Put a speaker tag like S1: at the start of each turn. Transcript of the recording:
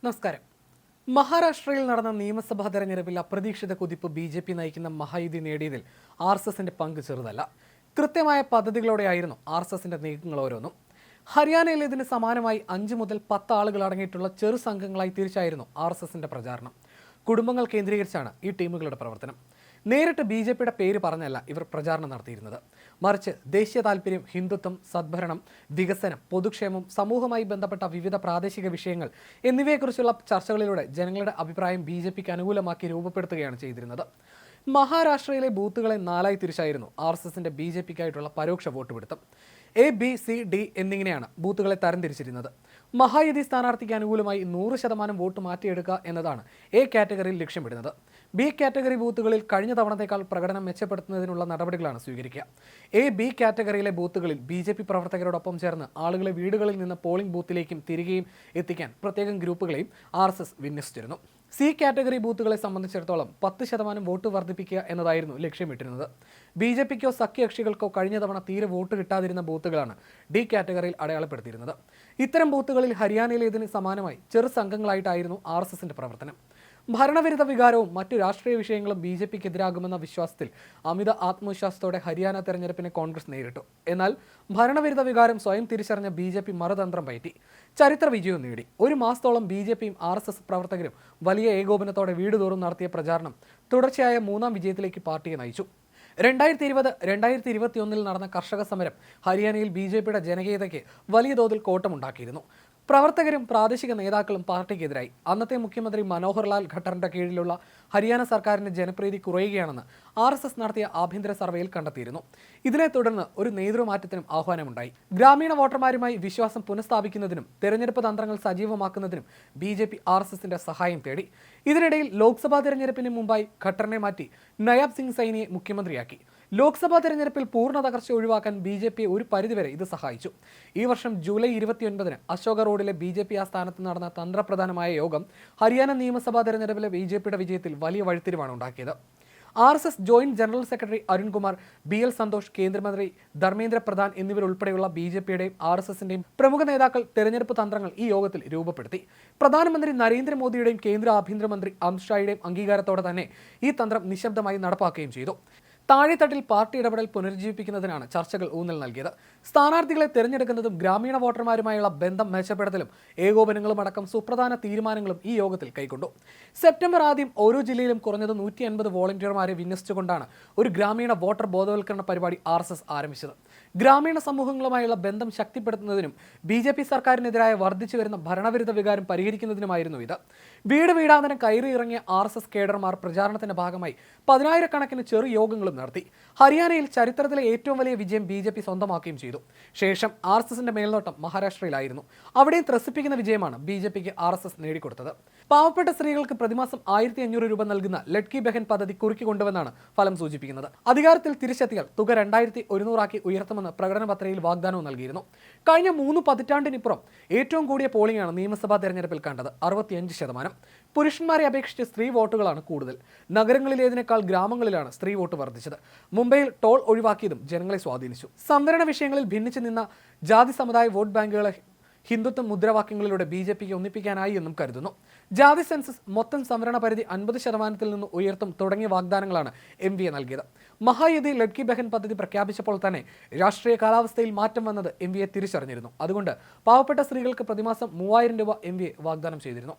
S1: നമസ്കാരം. മഹാരാഷ്ട്രയിൽ നടന്ന നിയമസഭാ തെരഞ്ഞെടുപ്പിൽ അപ്രതീക്ഷിത കുതിപ്പ് ബി.ജെ.പി. നയിക്കുന്ന മഹായുതി നേടിയതിൽ ആർ.എസ്.എസിന്റെ പങ്ക് ചെറുതല്ല. കൃത്യമായ പദ്ധതികളോടെയായിരുന്നു ആർ.എസ്.എസിന്റെ നീക്കങ്ങൾ ഓരോന്നും. ഹരിയാനയിൽ ഇതിന് സമാനമായി 5 മുതൽ 10 ആളുകൾ അടങ്ങിയിട്ടുള്ള ചെറു സംഘങ്ങളായി തിരിച്ചായിരുന്നു ആർ.എസ്.എസിന്റെ പ്രചാരണം. കുടുംബങ്ങൾ കേന്ദ്രീകരിച്ചാണ് ഈ ടീമുകളുടെ പ്രവർത്തനം. നേരിട്ട് ബി.ജെ.പിയുടെ പേര് പറഞ്ഞല്ല ഇവർ പ്രചാരണം നടത്തിയിരുന്നത്. മറിച്ച് ദേശീയ താൽപര്യം, ഹിന്ദുത്വം, സദ്ഭരണം, വികസനം, പൊതുക്ഷേമം, സമൂഹവുമായി ബന്ധപ്പെട്ട വിവിധ പ്രാദേശിക വിഷയങ്ങൾ എന്നിവയെക്കുറിച്ചുള്ള ചർച്ചകളിലൂടെ ജനങ്ങളുടെ അഭിപ്രായം ബി.ജെ.പിക്ക് അനുകൂലമാക്കി രൂപപ്പെടുത്തുകയാണ് ചെയ്തിരുന്നത്. മഹാരാഷ്ട്രയിലെ ബൂത്തുകളെ 4 ആയി തിരിച്ചായിരുന്നു ആർ.എസ്.എസിന്റെ ബി.ജെ.പിക്കായിട്ടുള്ള പരോക്ഷ വോട്ട് പിടുത്തം. A, B, C, D എന്നിങ്ങനെയാണ് ബൂത്തുകളെ തരംതിരിച്ചിരുന്നത്. മഹായുതി സ്ഥാനാർത്ഥിക്ക് അനുകൂലമായി 100% വോട്ട് മാറ്റിയെടുക്കുക എന്നതാണ് എ കാറ്റഗറിയിൽ ലക്ഷ്യമിടുന്നത്. ബി കാറ്റഗറി ബൂത്തുകളിൽ കഴിഞ്ഞ തവണത്തേക്കാൾ പ്രകടനം മെച്ചപ്പെടുത്തുന്നതിനുള്ള നടപടികളാണ് സ്വീകരിക്കുക. എ, ബി കാറ്റഗറിയിലെ ബൂത്തുകളിൽ ബി.ജെ.പി. പ്രവർത്തകരോടൊപ്പം ചേർന്ന് ആളുകളെ വീടുകളിൽ നിന്ന് പോളിംഗ് ബൂത്തിലേക്കും തിരികെയും എത്തിക്കാൻ പ്രത്യേകം ഗ്രൂപ്പുകളെയും ആർ.എസ്.എസ് വിന്യസിച്ചിരുന്നു. സി കാറ്റഗറി ബൂത്തുകളെ സംബന്ധിച്ചിടത്തോളം 10% വോട്ട് വർദ്ധിപ്പിക്കുക എന്നതായിരുന്നു ലക്ഷ്യമിട്ടിരുന്നത്. ബി.ജെ.പിക്കോ സഖ്യകക്ഷികൾക്കോ കഴിഞ്ഞ തവണ തീരെ വോട്ട് കിട്ടാതിരുന്ന ബൂത്തുകളാണ് ഡി കാറ്റഗറിയിൽ അടയാളപ്പെടുത്തിയിരുന്നത്. ഇത്തരം ബൂത്തുകളിൽ ഹരിയാനയിലേതിന് സമാനമായി ചെറു സംഘങ്ങളായിട്ടായിരുന്നു ആർ.എസ്.എസിന്റെ പ്രവർത്തനം. ഭരണവിരുദ്ധ വികാരവും മറ്റു രാഷ്ട്രീയ വിഷയങ്ങളും ബി.ജെ.പിക്ക് എതിരാകുമെന്ന വിശ്വാസത്തിൽ അമിത ആത്മവിശ്വാസത്തോടെ ഹരിയാന തെരഞ്ഞെടുപ്പിനെ കോൺഗ്രസ് നേരിട്ടു. എന്നാൽ ഭരണവിരുദ്ധ വികാരം സ്വയം തിരിച്ചറിഞ്ഞ ബി.ജെ.പി. മറുതന്ത്രം പയറ്റി ചരിത്ര വിജയവും നേടി. ഒരു മാസത്തോളം ബി.ജെ.പിയും ആർ.എസ്.എസ് പ്രവർത്തകരും വലിയ ഏകോപനത്തോടെ വീടുതോറും നടത്തിയ പ്രചാരണം തുടർച്ചയായ 3ാം വിജയത്തിലേക്ക് പാർട്ടിയെ നയിച്ചു. 2020-2021 നടന്ന കർഷക സമരം ഹരിയാനയിൽ ബി.ജെ.പിയുടെ ജനകീയതയ്ക്ക് വലിയ തോതിൽ കോട്ടമുണ്ടാക്കിയിരുന്നു. പ്രവർത്തകരും പ്രാദേശിക നേതാക്കളും പാർട്ടിക്കെതിരായി. അന്നത്തെ മുഖ്യമന്ത്രി മനോഹർ ലാൽ ഖട്ടറിന്റെ കീഴിലുള്ള ഹരിയാന സർക്കാരിന്റെ ജനപ്രീതി കുറയുകയാണെന്ന് ആർ.എസ്.എസ് നടത്തിയ ആഭ്യന്തര സർവേയിൽ കണ്ടെത്തിയിരുന്നു. ഇതിനെ തുടർന്ന് ഒരു നേതൃമാറ്റത്തിനും ആഹ്വാനമുണ്ടായി. ഗ്രാമീണ വോട്ടർമാരുമായി വിശ്വാസം പുനഃസ്ഥാപിക്കുന്നതിനും തെരഞ്ഞെടുപ്പ് തന്ത്രങ്ങൾ സജീവമാക്കുന്നതിനും ബി.ജെ.പി. ആർ.എസ്.എസിന്റെ സഹായം തേടി. ഇതിനിടയിൽ ലോക്സഭാ തെരഞ്ഞെടുപ്പിന് മുമ്പായി ഖട്ടറിനെ മാറ്റി നയാബ് സിംഗ് സൈനിയെ മുഖ്യമന്ത്രിയാക്കി. ലോക്സഭാ തെരഞ്ഞെടുപ്പിൽ പൂർണ്ണ തകർച്ച ഒഴിവാക്കാൻ ബി.ജെ.പി. ഒരു പരിധിവരെ ഇത് സഹായിച്ചു. ഈ വർഷം ജൂലൈ 29-ന് അശോക റോഡിലെ ബി.ജെ.പി. ആസ്ഥാനത്ത് നടന്ന തന്ത്രപ്രധാനമായ യോഗം ഹരിയാന നിയമസഭാ തെരഞ്ഞെടുപ്പിലെ ബി.ജെ.പിയുടെ വിജയത്തിൽ വലിയ വഴിത്തിരിവാണ് ഉണ്ടാക്കിയത്. RSS joint general secretary Arunkumar, B L. Santhosh, കേന്ദ്രമന്ത്രി ധർമ്മേന്ദ്ര പ്രധാൻ എന്നിവരുൾപ്പെടെയുള്ള ബി.ജെ.പിയുടെയും ആർ.എസ്.എസിന്റെയും പ്രമുഖ നേതാക്കൾ തെരഞ്ഞെടുപ്പ് തന്ത്രങ്ങൾ ഈ യോഗത്തിൽ രൂപപ്പെടുത്തി. പ്രധാനമന്ത്രി നരേന്ദ്രമോദിയുടെയും കേന്ദ്ര ആഭ്യന്തരമന്ത്രി അമിത് ഷായുടെയും അംഗീകാരത്തോടെ തന്നെ ഈ തന്ത്രം നിശബ്ദമായി നടപ്പാക്കുകയും ചെയ്തു. താഴെത്തട്ടിൽ പാർട്ടി ഇടപെടൽ പുനരുജ്ജീവിപ്പിക്കുന്നതിനാണ് ചർച്ചകൾ ഊന്നൽ നൽകിയത്. സ്ഥാനാർത്ഥികളെ തിരഞ്ഞെടുക്കുന്നതും ഗ്രാമീണ വോട്ടർമാരുമായുള്ള ബന്ധം മെച്ചപ്പെടുത്തലും ഏകോപനങ്ങളും അടക്കം സുപ്രധാന തീരുമാനങ്ങളും ഈ യോഗത്തിൽ കൈക്കൊണ്ടു. സെപ്റ്റംബർ ആദ്യം ഓരോ ജില്ലയിലും കുറഞ്ഞത് 150 വോളണ്ടിയർമാരെ വിന്യസിച്ചുകൊണ്ടാണ് ഒരു ഗ്രാമീണ വോട്ടർ ബോധവൽക്കരണ പരിപാടി ആർ.എസ്.എസ് ആരംഭിച്ചത്. ഗ്രാമീണ സമൂഹങ്ങളുമായുള്ള ബന്ധം ശക്തിപ്പെടുത്തുന്നതിനും ബി.ജെ.പി. സർക്കാരിനെതിരായ വർദ്ധിച്ചു വരുന്ന ഭരണവിരുദ്ധ വികാരം പരിഹരിക്കുന്നതിനുമായിരുന്നു ഇത്. വീട് വീടാന്തരം കയറി ഇറങ്ങിയ ആർ.എസ്.എസ് കേഡർമാർ പ്രചാരണത്തിന്റെ ഭാഗമായി 10,000-കണക്കിന് ചെറു യോഗങ്ങളും നടത്തി. ഹരിയാനയിൽ ചരിത്രത്തിലെ ഏറ്റവും വലിയ വിജയം ബി.ജെ.പി. സ്വന്തമാക്കുകയും ചെയ്തു. ശേഷം ആർ.എസ്.എസിന്റെ മേൽനോട്ടം മഹാരാഷ്ട്രയിലായിരുന്നു. അവിടെയും ത്രസിപ്പിക്കുന്ന വിജയമാണ് ബി.ജെ.പിക്ക് ആർ.എസ്.എസ് നേടിക്കൊടുത്തത്. പാവപ്പെട്ട സ്ത്രീകൾക്ക് പ്രതിമാസം 1,500 രൂപ നൽകുന്ന ലഡ്കി ബഹൻ പദ്ധതി കുറുക്കിക്കൊണ്ടുവെന്നാണ് ഫലം സൂചിപ്പിക്കുന്നത്. അധികാരത്തിൽ തിരിച്ചെത്തിയാൽ തുക 2,100 ഉയർത്തുമെന്ന് പ്രകടന പത്രികയിൽ വാഗ്ദാനവും നൽകിയിരുന്നു. കഴിഞ്ഞ 3 പതിറ്റാണ്ടിനിപ്പുറം ഏറ്റവും കൂടിയ പോളിംഗാണ് നിയമസഭാ തെരഞ്ഞെടുപ്പിൽ കണ്ടത്, 65%. പുരുഷന്മാരെ അപേക്ഷിച്ച് സ്ത്രീ വോട്ടുകളാണ് കൂടുതൽ. നഗരങ്ങളിലേതിനേക്കാൾ ഗ്രാമങ്ങളിലാണ് സ്ത്രീ വോട്ട് വർദ്ധിച്ചത്. മുംബൈയിൽ ടോൾ ഒഴിവാക്കിയതും ജനങ്ങളെ സ്വാധീനിച്ചു. സംവരണ വിഷയങ്ങളിൽ ഭിന്നിച്ചു നിന്ന ജാതി സമുദായ വോട്ട് ബാങ്കുകളെ ഹിന്ദുത്വ മുദ്രാവാക്യങ്ങളിലൂടെ ബി.ജെ.പിക്ക് ഒന്നിപ്പിക്കാനായി എന്നും കരുതുന്നു. ജാതി സെൻസസ് മൊത്തം സംവരണ പരിധി 50% നിന്ന് ഉയർത്തും തുടങ്ങിയ വാഗ്ദാനങ്ങളാണ് എം.വി.എ നൽകിയത്. മഹായുതി ലഡ്കി ബഹൻ പദ്ധതി പ്രഖ്യാപിച്ചപ്പോൾ തന്നെ രാഷ്ട്രീയ കാലാവസ്ഥയിൽ മാറ്റം വന്നത് എം.വി.എ തിരിച്ചറിഞ്ഞിരുന്നു. അതുകൊണ്ട് പാവപ്പെട്ട സ്ത്രീകൾക്ക് പ്രതിമാസം 3,000 രൂപ എം.വി.എ വാഗ്ദാനം ചെയ്തിരുന്നു.